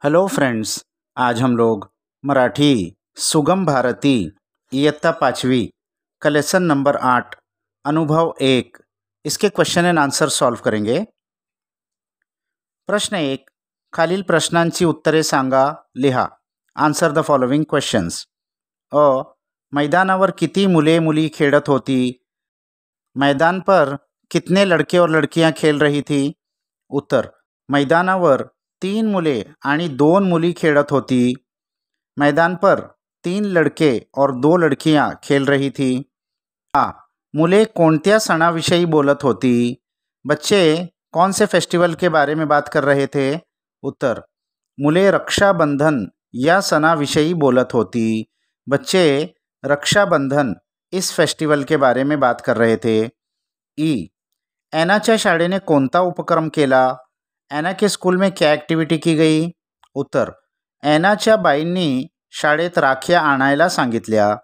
Hello friends, आज हम लोग मराठी सुगम भारती इयत्ता 5वी का लेसन नंबर 8 अनुभव 1 इसके क्वेश्चन एंड आंसर सॉल्व करेंगे। प्रश्न 1, खालील प्रश्नांची उत्तरे सांगा, लिहा। Answer the following questions. अ, मैदानावर किती मुले मुली खेळत होती? मैदान पर कितने लड़के और लड़कियां खेल रही थी? उत्तर, मैदानावर 3 मुले आणि 2 मुली खेळत होती। मैदान पर 3 लड़के और 2 लड़कियां खेल रही थी। आ, मुले कोणत्या सणाविषयी बोलत होती? बच्चे कौन से फेस्टिवल के बारे में बात कर रहे थे? उत्तर, मुले रक्षाबंधन या सणाविषयी बोलत होती। बच्चे रक्षाबंधन इस फेस्टिवल के बारे में बात कर रहे थे। ई, ऐनाच्या शाळेने कोणता उपक्रम केला? ऐना के स्कूल में क्या ॲक्टिव्हिटी की गई? उत्तर, ऐनाच्या बाईंनी शाळेत राख्या आणायला सांगितल्या।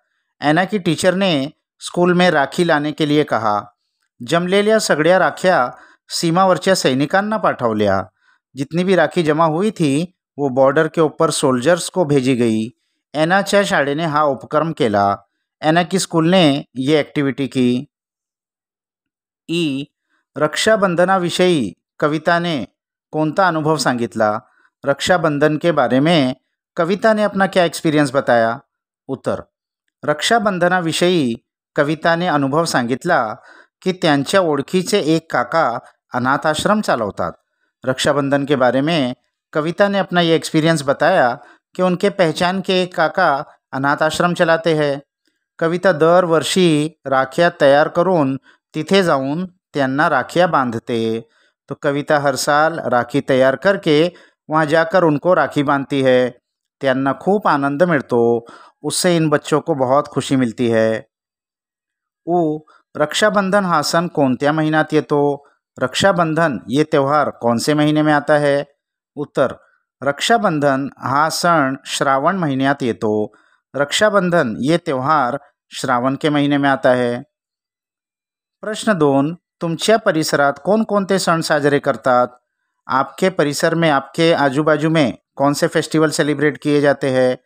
ऐना की टीचर ने स्कूल में राखी लाने के लिए कहा। जमलेल्या सगळ्या राख्या सीमावरच्या सैनिकांना पाठवल्या। जितनी भी राखी जमा हुई थी वो बॉर्डर के ऊपर सोल्जर्स को भेजी गई। ऐनाच्या शाळेने हा उपक्रम केला। ऐना की स्कूल ने ये ॲक्टिव्हिटी की। ई, रक्षाबंधनाविषयी कविता ने कोणता अनुभव सांगितला? रक्षाबंधन के बारे में कविता ने अपना क्या एक्सपीरियंस बताया? उत्तर, रक्षाबंधनाविषयी कविताने अनुभव सांगितला की त्यांच्या ओळखीचे एक काका अनाथ आश्रम चालवतात। रक्षाबंधन के बारे में कविता ने अपना ये एक्सपीरियंस बताया कि उनके पहचान के एक काका अनाथ आश्रम चलाते हैं। कविता दरवर्षी राख्या तयार करून तिथे जाऊन त्यांना राखियाँ बांधते। तो कविता हर साल राखी तैयार करके वहाँ जाकर उनको राखी बांधती है। त्यांना खूप आनंद मिलतो, उससे इन बच्चों को बहुत खुशी मिलती है। उ, रक्षाबंधन हा सण कोणत्या महिन्यात येतो? रक्षाबंधन ये त्यौहार कौन से महीने में आता है? उत्तर, रक्षाबंधन हा सण श्रावण महीन्यात येतो। रक्षाबंधन ये त्यौहार श्रावण के महीने में आता है। प्रश्न 2, तुमच्या परिसरात कोणकोणते सण साजरे करतात? आपके परिसर में, आपके आजू बाजू में कौन से फेस्टिवल सेलिब्रेट किए जाते हैं?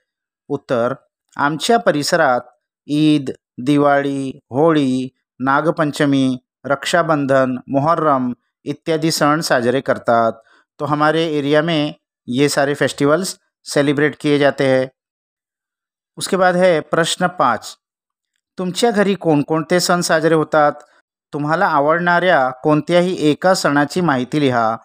उत्तर, आमच्या परिसरात ईद, दिवाळी, होळी, नागपंचमी, रक्षाबंधन, मुहर्रम इत्यादि सण साजरे करतात। तो हमारे एरिया में ये सारे फेस्टिवल्स सेलिब्रेट किए जाते हैं। उसके बाद है प्रश्न 5, तुमच्या घरी कोणकोणते सण साजरे होतात? तुम्हाला आवडणाऱ्या कोणत्याही एका सणाची माहिती लिहा।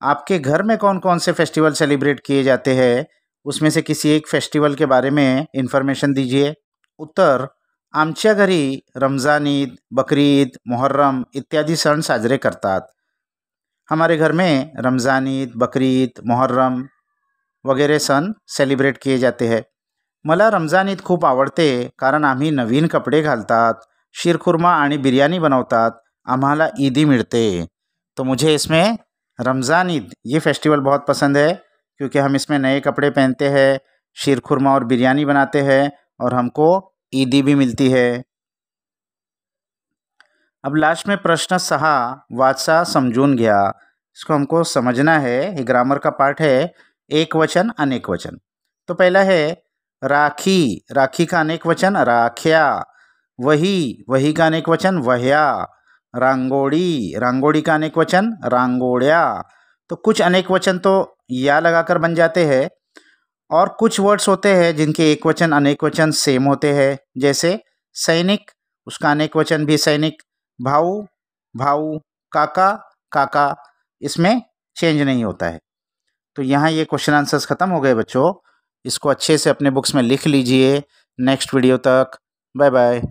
आपके घर में कौन कौन से फेस्टिवल सेलिब्रेट किए जाते हैं? उसमें से किसी एक फेस्टिवल के बारे में इन्फॉर्मेशन दीजिए। उत्तर, आमच्या घरी रमज़ान ईद, बकरी ईद, मुहर्रम इत्यादि सण साजरे करतात। हमारे घर में रमज़ान ईद, बकरी ईद, मुहर्रम वगैरह सण सेलिब्रेट किए जाते हैं। मला रमज़ान ईद खूप आवडते कारण आम्ही नवीन कपडे घालतात, शीरखुर्मा आणि बिर्याणी बनवतात, आम्हाला ईदी मिळते। तो मुझे इसमें रमज़ान ईद ये फेस्टिवल बहुत पसंद है क्योंकि हम इसमें नए कपड़े पहनते हैं, शीरखुर्मा और बिरयानी बनाते हैं और हमको ईदी भी मिलती है। अब लास्ट में प्रश्न 6, वाचा समजून घ्या। इसको हमको समझना है। ये ग्रामर का पार्ट है, एक वचन अनेक वचन। तो पहला है राखी, राखी का अनेक वचन राख्या। वही, वही का अनेक वचन वह्या। रांगोड़ी, रांगोड़ी का अनेक वचन रांगोड़िया। तो कुछ अनेक वचन तो या लगाकर बन जाते हैं और कुछ वर्ड्स होते हैं जिनके एक वचन अनेक वचन सेम होते हैं। जैसे सैनिक, उसका अनेक वचन भी सैनिक। भाऊ, भाऊ, काका, काका, इसमें चेंज नहीं होता है। तो यहाँ ये क्वेश्चन आंसर्स ख़त्म हो गए बच्चों। इसको अच्छे से अपने बुक्स में लिख लीजिए। नेक्स्ट वीडियो तक बाय बाय।